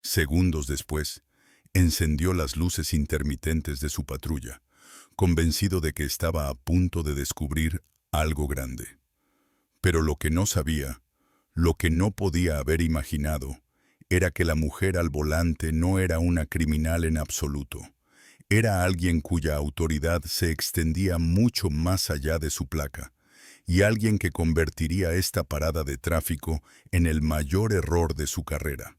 Segundos después, encendió las luces intermitentes de su patrulla, convencido de que estaba a punto de descubrir algo grande. Pero lo que no sabía, lo que no podía haber imaginado, era que la mujer al volante no era una criminal en absoluto. Era alguien cuya autoridad se extendía mucho más allá de su placa, y alguien que convertiría esta parada de tráfico en el mayor error de su carrera.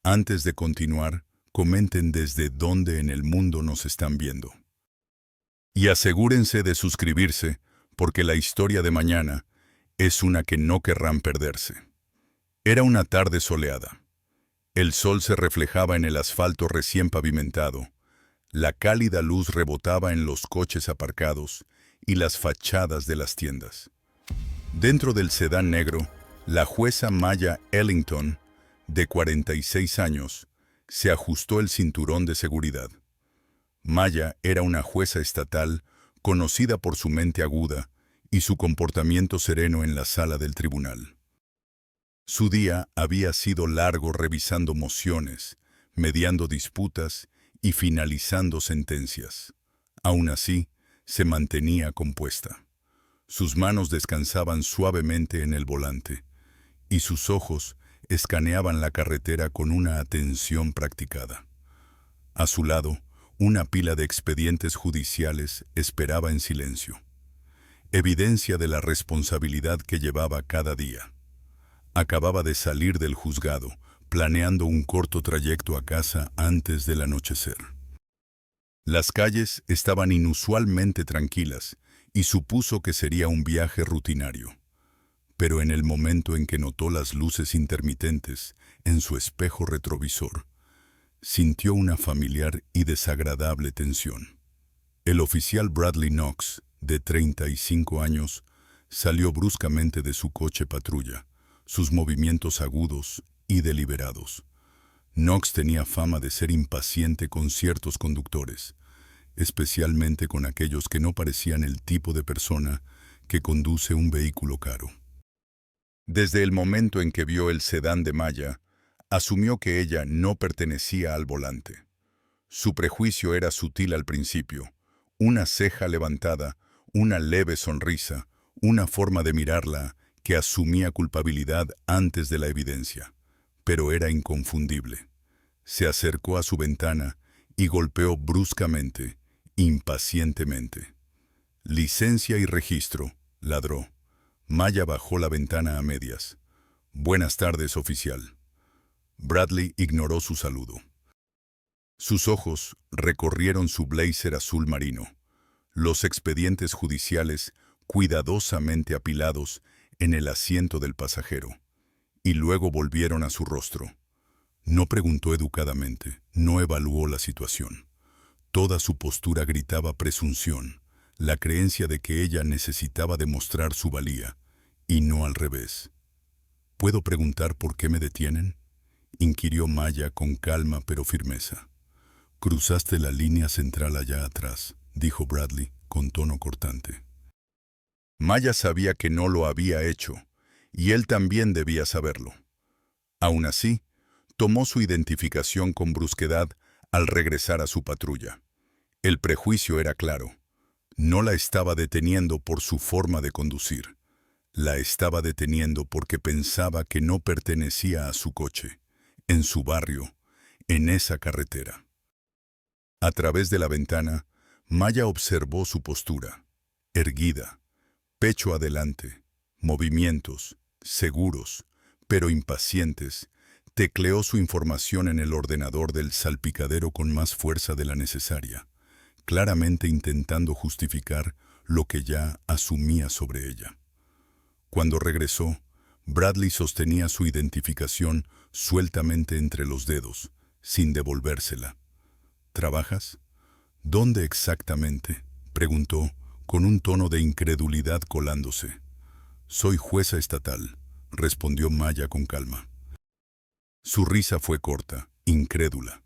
Antes de continuar, comenten desde dónde en el mundo nos están viendo. Y asegúrense de suscribirse, porque la historia de mañana es una que no querrán perderse. Era una tarde soleada. El sol se reflejaba en el asfalto recién pavimentado, la cálida luz rebotaba en los coches aparcados y las fachadas de las tiendas. Dentro del sedán negro, la jueza Maya Ellington, de 46 años, se ajustó el cinturón de seguridad. Maya era una jueza estatal conocida por su mente aguda y su comportamiento sereno en la sala del tribunal. Su día había sido largo revisando mociones, mediando disputas y finalizando sentencias. Aún así, se mantenía compuesta. Sus manos descansaban suavemente en el volante, y sus ojos escaneaban la carretera con una atención practicada. A su lado, una pila de expedientes judiciales esperaba en silencio. Evidencia de la responsabilidad que llevaba cada día. Acababa de salir del juzgado, planeando un corto trayecto a casa antes del anochecer. Las calles estaban inusualmente tranquilas y supuso que sería un viaje rutinario. Pero en el momento en que notó las luces intermitentes en su espejo retrovisor, sintió una familiar y desagradable tensión. El oficial Bradley Knox, de 35 años, salió bruscamente de su coche patrulla, sus movimientos agudos y deliberados. Knox tenía fama de ser impaciente con ciertos conductores, especialmente con aquellos que no parecían el tipo de persona que conduce un vehículo caro. Desde el momento en que vio el sedán de Maya, asumió que ella no pertenecía al volante. Su prejuicio era sutil al principio, una ceja levantada, una leve sonrisa, una forma de mirarla que asumía culpabilidad antes de la evidencia, pero era inconfundible. Se acercó a su ventana y golpeó bruscamente, impacientemente. «Licencia y registro», ladró. Maya bajó la ventana a medias. «Buenas tardes, oficial». Bradley ignoró su saludo. Sus ojos recorrieron su blazer azul marino, los expedientes judiciales cuidadosamente apilados en el asiento del pasajero, y luego volvieron a su rostro. No preguntó educadamente, no evaluó la situación. Toda su postura gritaba presunción, la creencia de que ella necesitaba demostrar su valía, y no al revés. «¿Puedo preguntar por qué me detienen?», inquirió Maya con calma pero firmeza. «Cruzaste la línea central allá atrás», dijo Bradley con tono cortante. Maya sabía que no lo había hecho, y él también debía saberlo. Aún así, tomó su identificación con brusquedad al regresar a su patrulla. El prejuicio era claro. No la estaba deteniendo por su forma de conducir. La estaba deteniendo porque pensaba que no pertenecía a su coche, en su barrio, en esa carretera. A través de la ventana, Maya observó su postura, erguida, pecho adelante, movimientos, seguros, pero impacientes. Tecleó su información en el ordenador del salpicadero con más fuerza de la necesaria, claramente intentando justificar lo que ya asumía sobre ella. Cuando regresó, Bradley sostenía su identificación sueltamente entre los dedos, sin devolvérsela. «¿Trabajas? ¿Dónde exactamente?», preguntó, con un tono de incredulidad colándose. «Soy jueza estatal», respondió Maya con calma. Su risa fue corta, incrédula.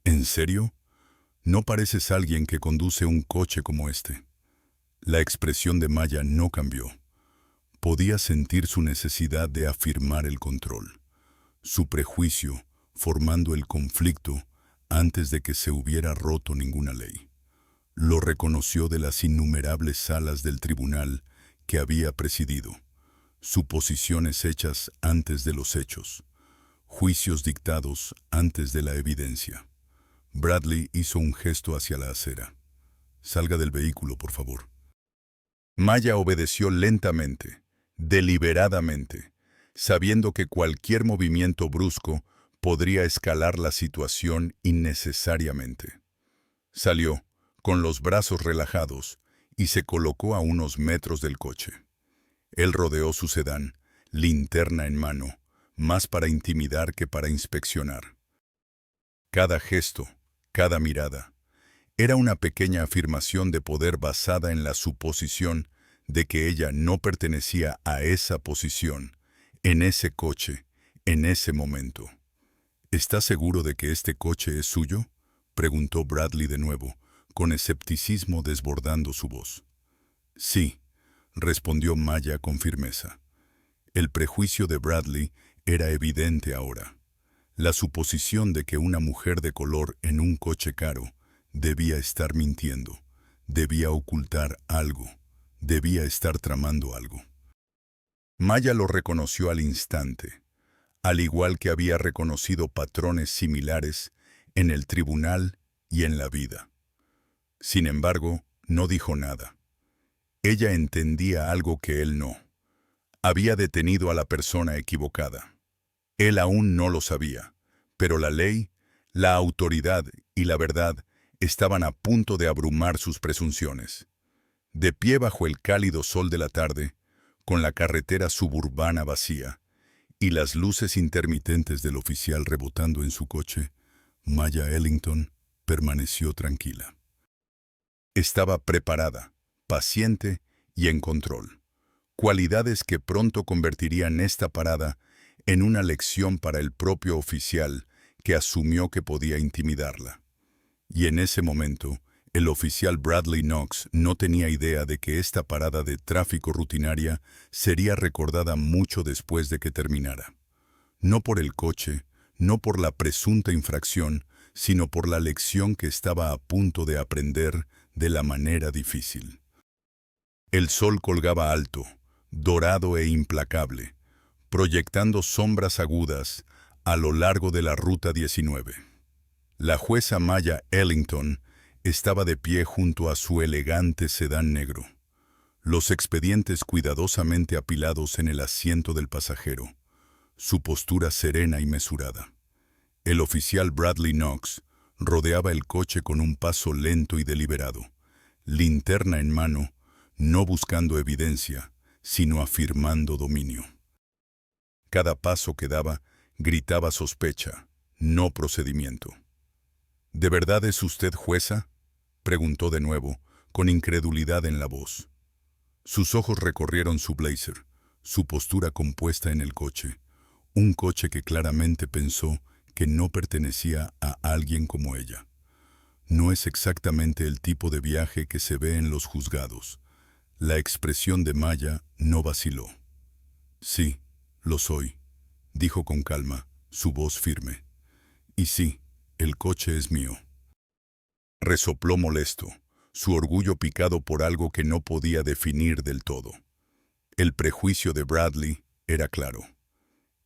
«¿En serio? No pareces alguien que conduce un coche como este». La expresión de Maya no cambió. Podía sentir su necesidad de afirmar el control. Su prejuicio, formando el conflicto antes de que se hubiera roto ninguna ley. Lo reconoció de las innumerables salas del tribunal que había presidido, suposiciones hechas antes de los hechos, juicios dictados antes de la evidencia. Bradley hizo un gesto hacia la acera. «Salga del vehículo, por favor». Maya obedeció lentamente, deliberadamente, sabiendo que cualquier movimiento brusco podría escalar la situación innecesariamente. Salió, con los brazos relajados, y se colocó a unos metros del coche. Él rodeó su sedán, linterna en mano, más para intimidar que para inspeccionar. Cada gesto, cada mirada, era una pequeña afirmación de poder basada en la suposición de que ella no pertenecía a esa posición, en ese coche, en ese momento. «¿Está seguro de que este coche es suyo?», preguntó Bradley de nuevo, con escepticismo desbordando su voz. «Sí», respondió Maya con firmeza. El prejuicio de Bradley era evidente ahora. La suposición de que una mujer de color en un coche caro debía estar mintiendo, debía ocultar algo, debía estar tramando algo. Maya lo reconoció al instante, al igual que había reconocido patrones similares en el tribunal y en la vida. Sin embargo, no dijo nada. Ella entendía algo que él no. Había detenido a la persona equivocada. Él aún no lo sabía, pero la ley, la autoridad y la verdad estaban a punto de abrumar sus presunciones. De pie bajo el cálido sol de la tarde, con la carretera suburbana vacía y las luces intermitentes del oficial rebotando en su coche, Maya Ellington permaneció tranquila. Estaba preparada, paciente y en control, cualidades que pronto convertirían esta parada en una lección para el propio oficial que asumió que podía intimidarla. Y en ese momento, el oficial Bradley Knox no tenía idea de que esta parada de tráfico rutinaria sería recordada mucho después de que terminara. No por el coche, no por la presunta infracción, sino por la lección que estaba a punto de aprender de la manera difícil. El sol colgaba alto, dorado e implacable, proyectando sombras agudas a lo largo de la Ruta 19. La jueza Maya Ellington estaba de pie junto a su elegante sedán negro, los expedientes cuidadosamente apilados en el asiento del pasajero, su postura serena y mesurada. El oficial Bradley Knox rodeaba el coche con un paso lento y deliberado, linterna en mano, no buscando evidencia, sino afirmando dominio. Cada paso que daba gritaba sospecha, no procedimiento. «¿De verdad es usted jueza?», preguntó de nuevo, con incredulidad en la voz. Sus ojos recorrieron su blazer, su postura compuesta en el coche, un coche que claramente pensó que no pertenecía a alguien como ella. No es exactamente el tipo de viaje que se ve en los juzgados. La expresión de Maya no vaciló. «Sí, lo soy», dijo con calma, su voz firme. «Y sí, el coche es mío». Resopló molesto, su orgullo picado por algo que no podía definir del todo. El prejuicio de Bradley era claro.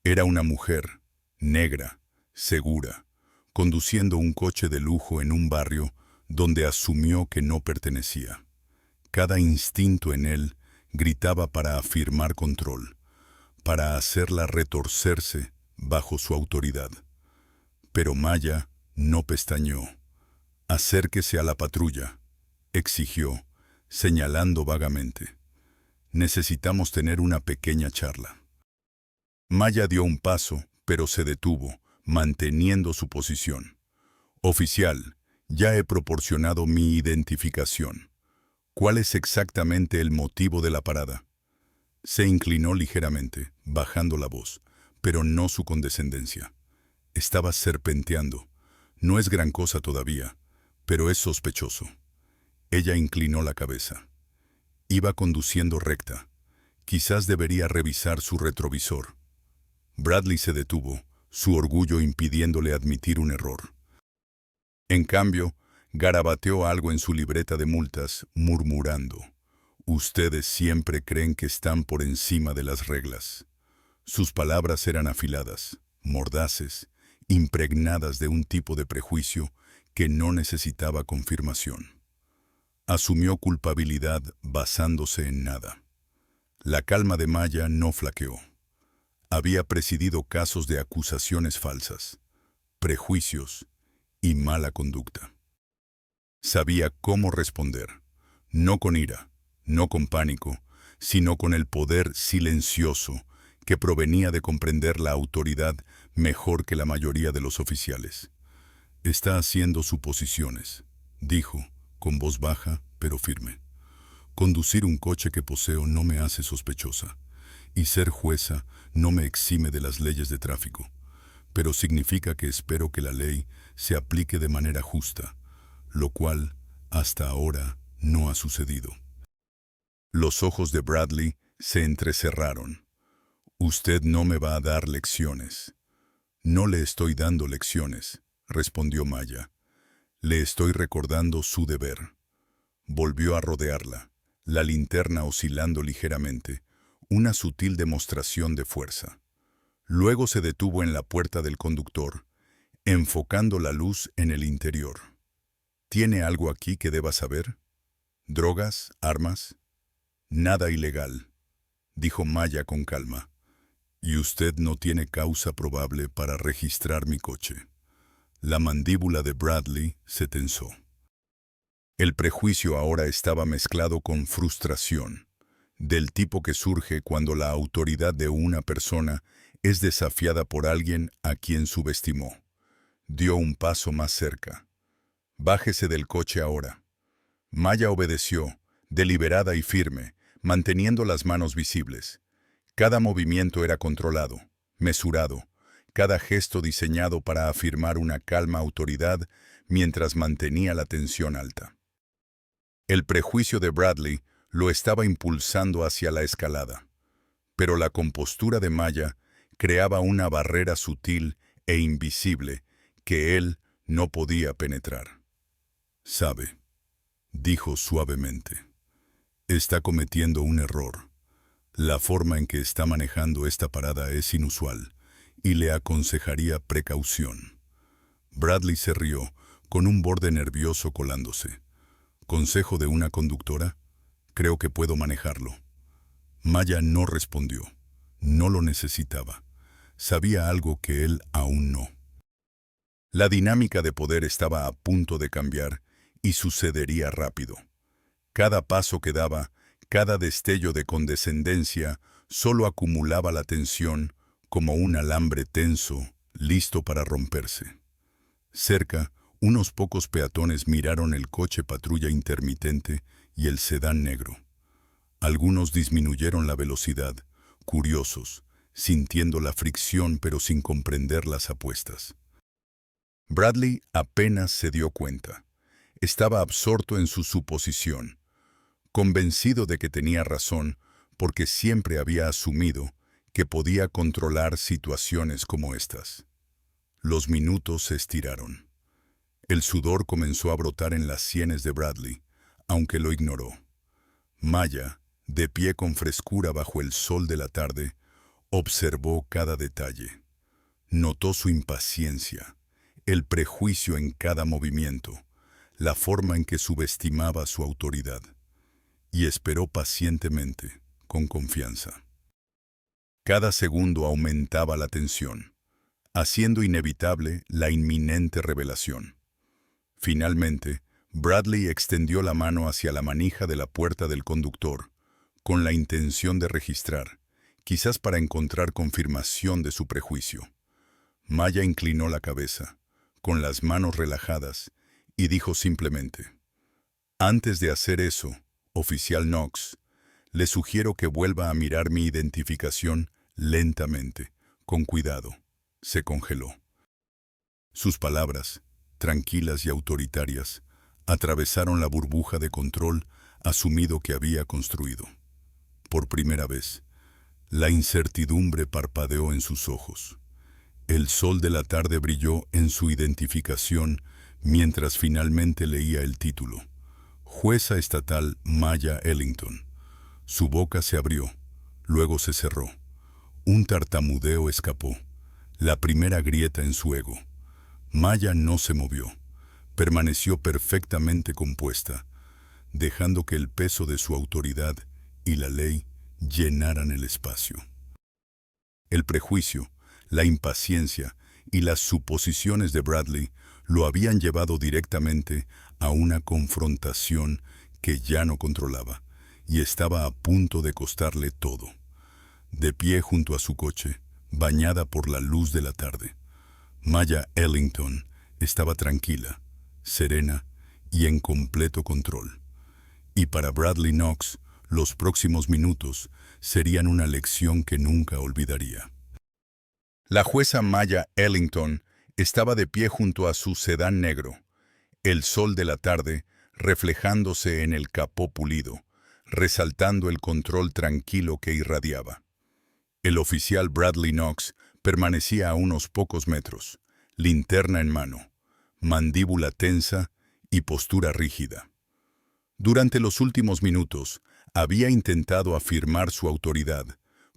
Era una mujer, negra, segura, conduciendo un coche de lujo en un barrio donde asumió que no pertenecía. Cada instinto en él gritaba para afirmar control, para hacerla retorcerse bajo su autoridad. Pero Maya no pestañeó. «Acérquese a la patrulla», exigió, señalando vagamente. «Necesitamos tener una pequeña charla». Maya dio un paso, pero se detuvo, manteniendo su posición. «Oficial, ya he proporcionado mi identificación. ¿Cuál es exactamente el motivo de la parada?». Se inclinó ligeramente, bajando la voz, pero no su condescendencia. Estaba serpenteando. No es gran cosa todavía, pero es sospechoso. Ella inclinó la cabeza. Iba conduciendo recta. Quizás debería revisar su retrovisor. Bradley se detuvo, su orgullo impidiéndole admitir un error. En cambio, garabateó algo en su libreta de multas, murmurando: «Ustedes siempre creen que están por encima de las reglas». Sus palabras eran afiladas, mordaces, impregnadas de un tipo de prejuicio que no necesitaba confirmación. Asumió culpabilidad basándose en nada. La calma de Maya no flaqueó. Había presidido casos de acusaciones falsas, prejuicios y mala conducta. Sabía cómo responder, no con ira, no con pánico, sino con el poder silencioso que provenía de comprender la autoridad mejor que la mayoría de los oficiales. «Está haciendo suposiciones», dijo, con voz baja pero firme. «Conducir un coche que poseo no me hace sospechosa, y ser jueza no me exime de las leyes de tráfico, pero significa que espero que la ley se aplique de manera justa, lo cual, hasta ahora, no ha sucedido». Los ojos de Bradley se entrecerraron. «Usted no me va a dar lecciones». «No le estoy dando lecciones», respondió Maya. «Le estoy recordando su deber». Volvió a rodearla, la linterna oscilando ligeramente, una sutil demostración de fuerza. Luego se detuvo en la puerta del conductor, enfocando la luz en el interior. «¿Tiene algo aquí que deba saber? ¿Drogas? ¿Armas?» «Nada ilegal», dijo Maya con calma. «Y usted no tiene causa probable para registrar mi coche». La mandíbula de Bradley se tensó. El prejuicio ahora estaba mezclado con frustración, del tipo que surge cuando la autoridad de una persona es desafiada por alguien a quien subestimó. Dio un paso más cerca. «Bájese del coche ahora». Maya obedeció, deliberada y firme, manteniendo las manos visibles. Cada movimiento era controlado, mesurado, cada gesto diseñado para afirmar una calma autoridad mientras mantenía la tensión alta. El prejuicio de Bradley lo estaba impulsando hacia la escalada, pero la compostura de Maya creaba una barrera sutil e invisible que él no podía penetrar. «Sabe», dijo suavemente, «está cometiendo un error. La forma en que está manejando esta parada es inusual y le aconsejaría precaución». Bradley se rió, con un borde nervioso colándose. «¿Consejo de una conductora? Creo que puedo manejarlo». Maya no respondió. No lo necesitaba. Sabía algo que él aún no. La dinámica de poder estaba a punto de cambiar y sucedería rápido. Cada paso que daba, cada destello de condescendencia, solo acumulaba la tensión como un alambre tenso, listo para romperse. Cerca, unos pocos peatones miraron el coche patrulla intermitente y el sedán negro. Algunos disminuyeron la velocidad, curiosos, sintiendo la fricción pero sin comprender las apuestas. Bradley apenas se dio cuenta. Estaba absorto en su suposición, convencido de que tenía razón porque siempre había asumido que podía controlar situaciones como estas. Los minutos se estiraron. El sudor comenzó a brotar en las sienes de Bradley, aunque lo ignoró. Maya, de pie con frescura bajo el sol de la tarde, observó cada detalle. Notó su impaciencia, el prejuicio en cada movimiento, la forma en que subestimaba su autoridad, y esperó pacientemente, con confianza. Cada segundo aumentaba la tensión, haciendo inevitable la inminente revelación. Finalmente, Bradley extendió la mano hacia la manija de la puerta del conductor, con la intención de registrar, quizás para encontrar confirmación de su prejuicio. Maya inclinó la cabeza, con las manos relajadas, y dijo simplemente: «Antes de hacer eso, oficial Knox, le sugiero que vuelva a mirar mi identificación lentamente, con cuidado». Se congeló. Sus palabras, tranquilas y autoritarias, atravesaron la burbuja de control asumido que había construido. Por primera vez, la incertidumbre parpadeó en sus ojos. El sol de la tarde brilló en su identificación mientras finalmente leía el título. Jueza estatal Maya Ellington. Su boca se abrió, luego se cerró. Un tartamudeo escapó, la primera grieta en su ego. Maya no se movió, permaneció perfectamente compuesta, dejando que el peso de su autoridad y la ley llenaran el espacio. El prejuicio, la impaciencia y las suposiciones de Bradley lo habían llevado directamente a una confrontación que ya no controlaba y estaba a punto de costarle todo. De pie junto a su coche, bañada por la luz de la tarde, Maya Ellington estaba tranquila, serena y en completo control. Y para Bradley Knox, los próximos minutos serían una lección que nunca olvidaría. La jueza Maya Ellington estaba de pie junto a su sedán negro, el sol de la tarde reflejándose en el capó pulido, resaltando el control tranquilo que irradiaba. El oficial Bradley Knox permanecía a unos pocos metros, linterna en mano, mandíbula tensa y postura rígida. Durante los últimos minutos, había intentado afirmar su autoridad,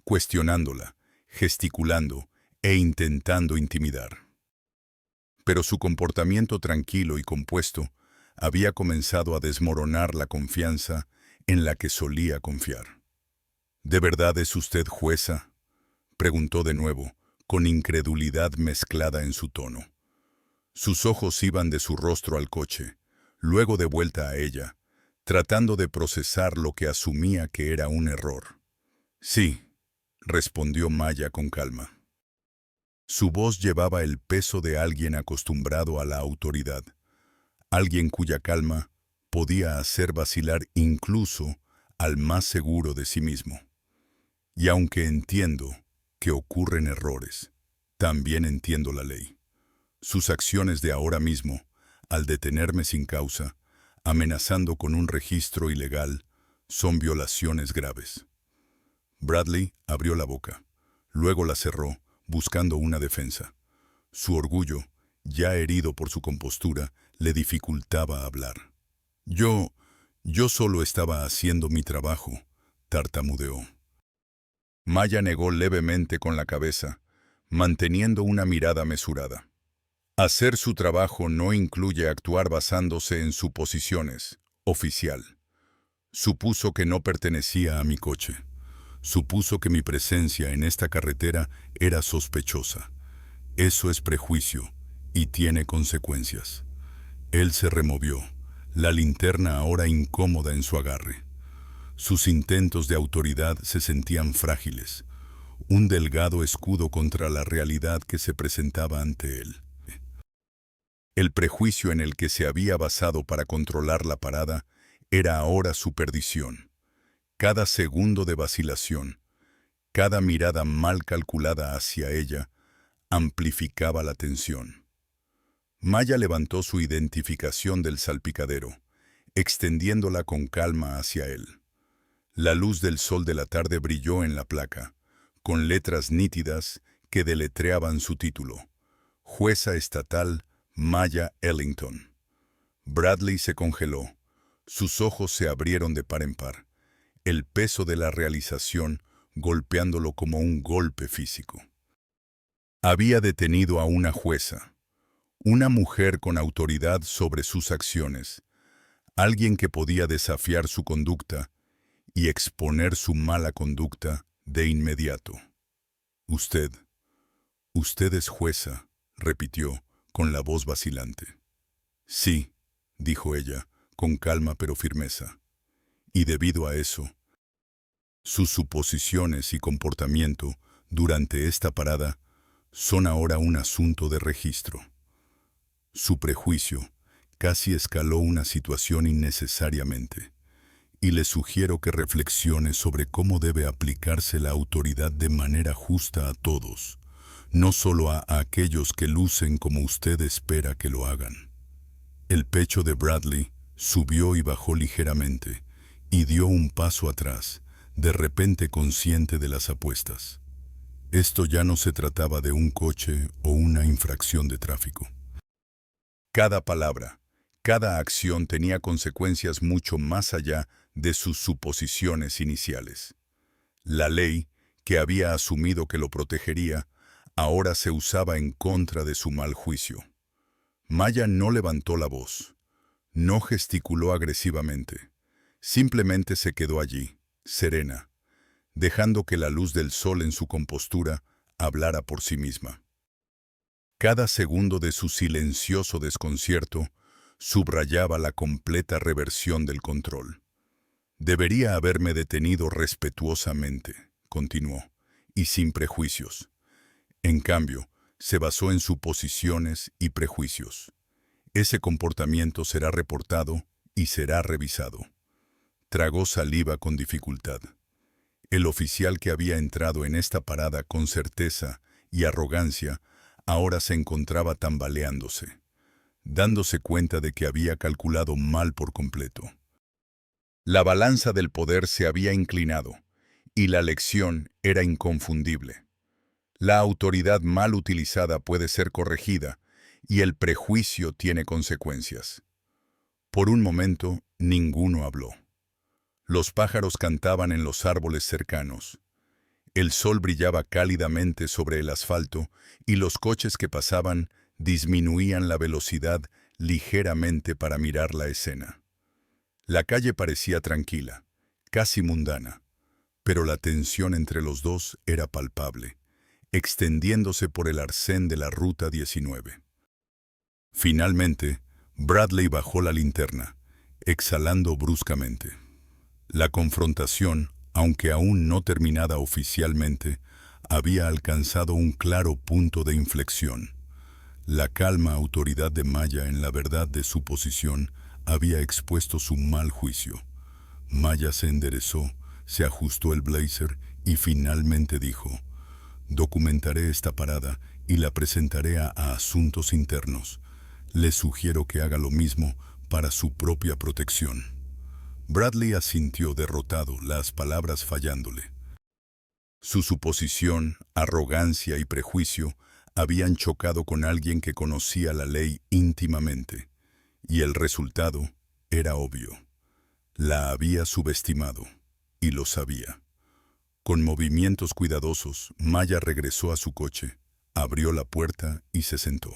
cuestionándola, gesticulando e intentando intimidar. Pero su comportamiento tranquilo y compuesto había comenzado a desmoronar la confianza en la que solía confiar. ¿De verdad es usted jueza?, preguntó de nuevo, con incredulidad mezclada en su tono. Sus ojos iban de su rostro al coche, luego de vuelta a ella, tratando de procesar lo que asumía que era un error. Sí, respondió Maya con calma. Su voz llevaba el peso de alguien acostumbrado a la autoridad, alguien cuya calma podía hacer vacilar incluso al más seguro de sí mismo. Y aunque entiendo que ocurren errores, también entiendo la ley. Sus acciones de ahora mismo, al detenerme sin causa, amenazando con un registro ilegal, son violaciones graves. Bradley abrió la boca, luego la cerró, buscando una defensa. Su orgullo, ya herido por su compostura, le dificultaba hablar. Yo solo estaba haciendo mi trabajo, tartamudeó. Maya negó levemente con la cabeza, manteniendo una mirada mesurada. Hacer su trabajo no incluye actuar basándose en suposiciones, oficial. Supuso que no pertenecía a mi coche. Supuso que mi presencia en esta carretera era sospechosa. Eso es prejuicio y tiene consecuencias. Él se removió, la linterna ahora incómoda en su agarre. Sus intentos de autoridad se sentían frágiles, un delgado escudo contra la realidad que se presentaba ante él. El prejuicio en el que se había basado para controlar la parada era ahora su perdición. Cada segundo de vacilación, cada mirada mal calculada hacia ella, amplificaba la tensión. Maya levantó su identificación del salpicadero, extendiéndola con calma hacia él. La luz del sol de la tarde brilló en la placa, con letras nítidas que deletreaban su título: Jueza estatal Maya Ellington. Bradley se congeló, sus ojos se abrieron de par en par, el peso de la realización golpeándolo como un golpe físico. Había detenido a una jueza, una mujer con autoridad sobre sus acciones, alguien que podía desafiar su conducta y exponer su mala conducta de inmediato. Usted es jueza, repitió, con la voz vacilante. Sí, dijo ella, con calma pero firmeza. Y debido a eso, sus suposiciones y comportamiento durante esta parada son ahora un asunto de registro. Su prejuicio casi escaló una situación innecesariamente, y le sugiero que reflexione sobre cómo debe aplicarse la autoridad de manera justa a todos, no solo a aquellos que lucen como usted espera que lo hagan. El pecho de Bradley subió y bajó ligeramente, y dio un paso atrás, de repente consciente de las apuestas. Esto ya no se trataba de un coche o una infracción de tráfico. Cada palabra, cada acción tenía consecuencias mucho más allá de sus suposiciones iniciales. La ley, que había asumido que lo protegería, ahora se usaba en contra de su mal juicio. Maya no levantó la voz, no gesticuló agresivamente, simplemente se quedó allí, serena, dejando que la luz del sol en su compostura hablara por sí misma. Cada segundo de su silencioso desconcierto subrayaba la completa reversión del control. Debería haberme detenido respetuosamente, continuó, y sin prejuicios. En cambio, se basó en suposiciones y prejuicios. Ese comportamiento será reportado y será revisado. Tragó saliva con dificultad. El oficial que había entrado en esta parada con certeza y arrogancia ahora se encontraba tambaleándose, dándose cuenta de que había calculado mal por completo. La balanza del poder se había inclinado, y la lección era inconfundible. La autoridad mal utilizada puede ser corregida, y el prejuicio tiene consecuencias. Por un momento, ninguno habló. Los pájaros cantaban en los árboles cercanos. El sol brillaba cálidamente sobre el asfalto y los coches que pasaban disminuían la velocidad ligeramente para mirar la escena. La calle parecía tranquila, casi mundana, pero la tensión entre los dos era palpable, extendiéndose por el arcén de la Ruta 19. Finalmente, Bradley bajó la linterna, exhalando bruscamente. La confrontación, aunque aún no terminada oficialmente, había alcanzado un claro punto de inflexión. La calma autoridad de Maya en la verdad de su posición había expuesto su mal juicio. Maya se enderezó, se ajustó el blazer y finalmente dijo: «Documentaré esta parada y la presentaré a Asuntos Internos. Le sugiero que haga lo mismo para su propia protección». Bradley asintió derrotado, las palabras fallándole. Su suposición, arrogancia y prejuicio habían chocado con alguien que conocía la ley íntimamente, y el resultado era obvio. La había subestimado, y lo sabía. Con movimientos cuidadosos, Maya regresó a su coche, abrió la puerta y se sentó.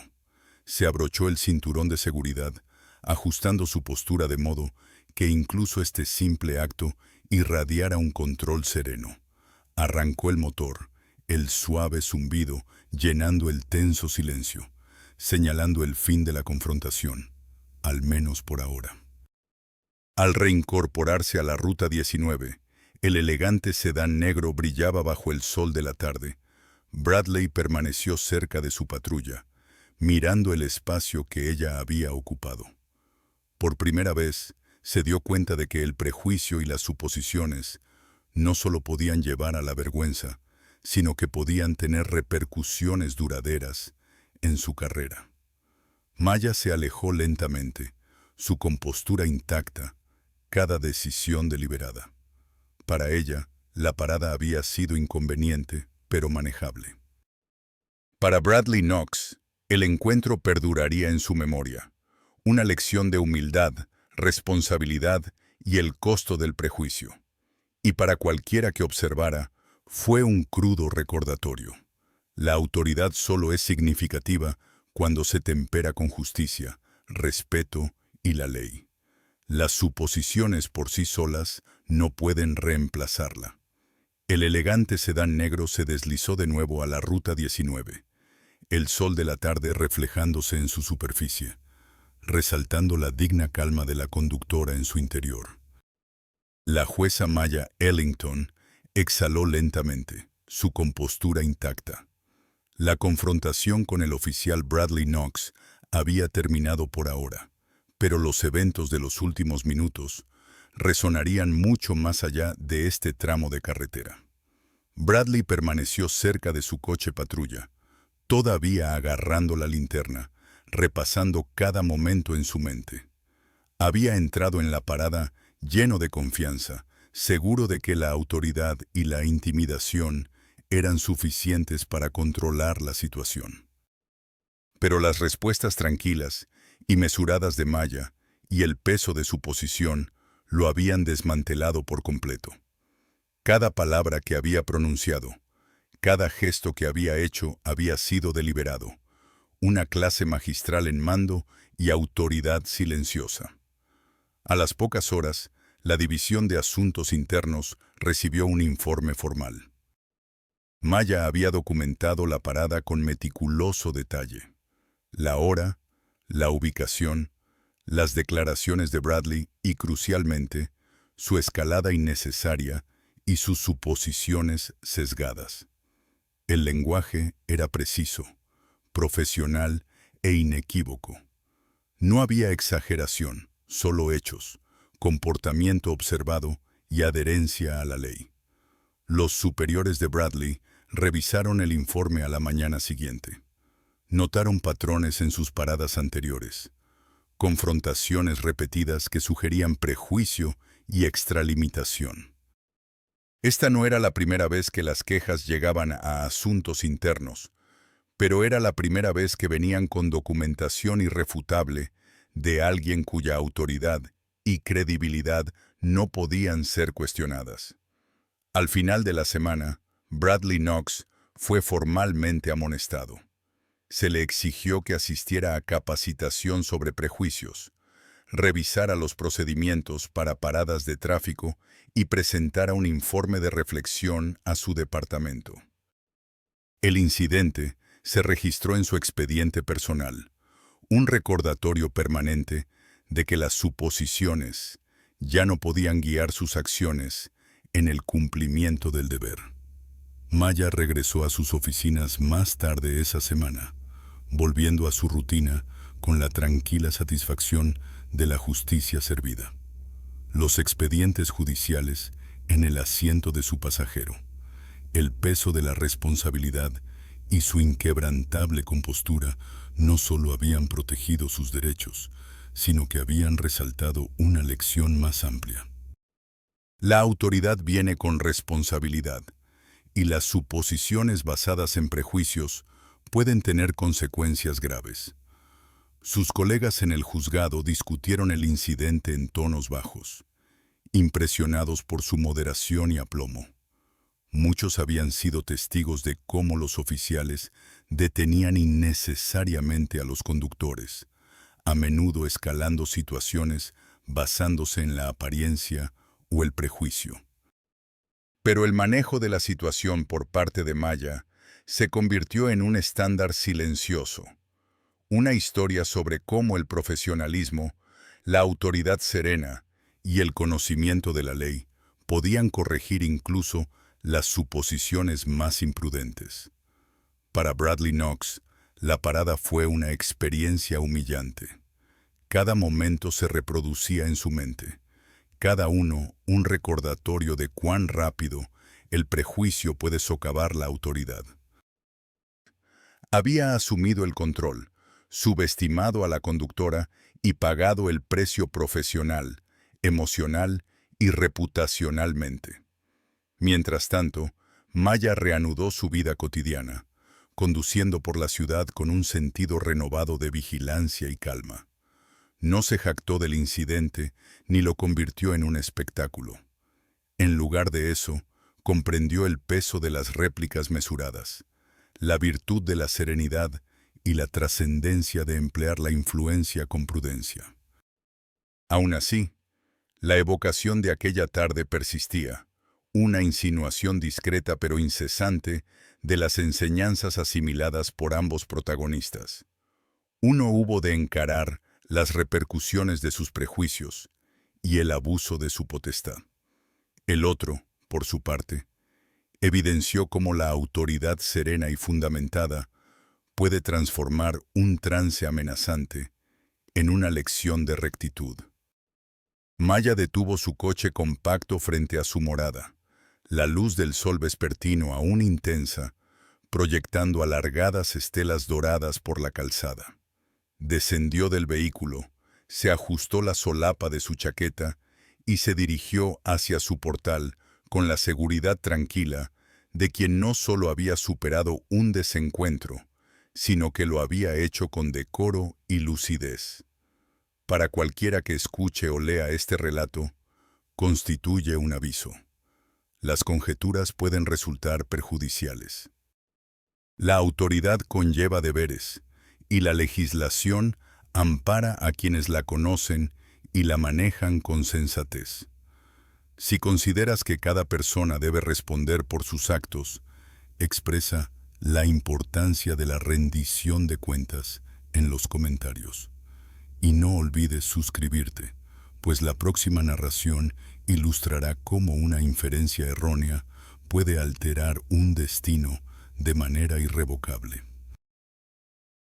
Se abrochó el cinturón de seguridad, ajustando su postura de modo que incluso este simple acto irradiara un control sereno. Arrancó el motor, el suave zumbido llenando el tenso silencio, señalando el fin de la confrontación, al menos por ahora. Al reincorporarse a la Ruta 19, el elegante sedán negro brillaba bajo el sol de la tarde. Bradley permaneció cerca de su patrulla, mirando el espacio que ella había ocupado. Por primera vez, se dio cuenta de que el prejuicio y las suposiciones no solo podían llevar a la vergüenza, sino que podían tener repercusiones duraderas en su carrera. Maya se alejó lentamente, su compostura intacta, cada decisión deliberada. Para ella, la parada había sido inconveniente, pero manejable. Para Bradley Knox, el encuentro perduraría en su memoria, una lección de humildad, responsabilidad y el costo del prejuicio. Y para cualquiera que observara, fue un crudo recordatorio. La autoridad solo es significativa cuando se tempera con justicia, respeto y la ley. Las suposiciones por sí solas no pueden reemplazarla. El elegante sedán negro se deslizó de nuevo a la Ruta 19, el sol de la tarde reflejándose en su superficie, resaltando la digna calma de la conductora en su interior. La jueza Maya Ellington exhaló lentamente, su compostura intacta. La confrontación con el oficial Bradley Knox había terminado por ahora, pero los eventos de los últimos minutos resonarían mucho más allá de este tramo de carretera. Bradley permaneció cerca de su coche patrulla, todavía agarrando la linterna, repasando cada momento en su mente. Había entrado en la parada lleno de confianza, seguro de que la autoridad y la intimidación eran suficientes para controlar la situación. Pero las respuestas tranquilas y mesuradas de Maya y el peso de su posición lo habían desmantelado por completo. Cada palabra que había pronunciado, cada gesto que había hecho había sido deliberado, una clase magistral en mando y autoridad silenciosa. A las pocas horas, la División de Asuntos Internos recibió un informe formal. Maya había documentado la parada con meticuloso detalle. La hora, la ubicación, las declaraciones de Bradley y, crucialmente, su escalada innecesaria y sus suposiciones sesgadas. El lenguaje era preciso, profesional e inequívoco. No había exageración, solo hechos, comportamiento observado y adherencia a la ley. Los superiores de Bradley revisaron el informe a la mañana siguiente. Notaron patrones en sus paradas anteriores, confrontaciones repetidas que sugerían prejuicio y extralimitación. Esta no era la primera vez que las quejas llegaban a asuntos internos, pero era la primera vez que venían con documentación irrefutable de alguien cuya autoridad y credibilidad no podían ser cuestionadas. Al final de la semana, Bradley Knox fue formalmente amonestado. Se le exigió que asistiera a capacitación sobre prejuicios, revisara los procedimientos para paradas de tráfico y presentara un informe de reflexión a su departamento. El incidente se registró en su expediente personal, un recordatorio permanente de que las suposiciones ya no podían guiar sus acciones en el cumplimiento del deber. Maya regresó a sus oficinas más tarde esa semana, volviendo a su rutina con la tranquila satisfacción de la justicia servida. Los expedientes judiciales en el asiento de su pasajero, el peso de la responsabilidad y su inquebrantable compostura no solo habían protegido sus derechos, sino que habían resaltado una lección más amplia. La autoridad viene con responsabilidad, y las suposiciones basadas en prejuicios pueden tener consecuencias graves. Sus colegas en el juzgado discutieron el incidente en tonos bajos, impresionados por su moderación y aplomo. Muchos habían sido testigos de cómo los oficiales detenían innecesariamente a los conductores, a menudo escalando situaciones basándose en la apariencia o el prejuicio. Pero el manejo de la situación por parte de Maya se convirtió en un estándar silencioso, una historia sobre cómo el profesionalismo, la autoridad serena y el conocimiento de la ley podían corregir incluso las suposiciones más imprudentes. Para Bradley Knox, la parada fue una experiencia humillante. Cada momento se reproducía en su mente, cada uno un recordatorio de cuán rápido el prejuicio puede socavar la autoridad. Había asumido el control, subestimado a la conductora y pagado el precio profesional, emocional y reputacionalmente. Mientras tanto, Maya reanudó su vida cotidiana, conduciendo por la ciudad con un sentido renovado de vigilancia y calma. No se jactó del incidente ni lo convirtió en un espectáculo. En lugar de eso, comprendió el peso de las réplicas mesuradas, la virtud de la serenidad y la trascendencia de emplear la influencia con prudencia. Aún así, la evocación de aquella tarde persistía, una insinuación discreta pero incesante de las enseñanzas asimiladas por ambos protagonistas. Uno hubo de encarar las repercusiones de sus prejuicios y el abuso de su potestad. El otro, por su parte, evidenció cómo la autoridad serena y fundamentada puede transformar un trance amenazante en una lección de rectitud. Maya detuvo su coche compacto frente a su morada, la luz del sol vespertino aún intensa, proyectando alargadas estelas doradas por la calzada. Descendió del vehículo, se ajustó la solapa de su chaqueta y se dirigió hacia su portal con la seguridad tranquila de quien no solo había superado un desencuentro, sino que lo había hecho con decoro y lucidez. Para cualquiera que escuche o lea este relato, constituye un aviso. Las conjeturas pueden resultar perjudiciales. La autoridad conlleva deberes, y la legislación ampara a quienes la conocen y la manejan con sensatez. Si consideras que cada persona debe responder por sus actos, expresa la importancia de la rendición de cuentas en los comentarios. Y no olvides suscribirte, pues la próxima narración ilustrará cómo una inferencia errónea puede alterar un destino de manera irrevocable.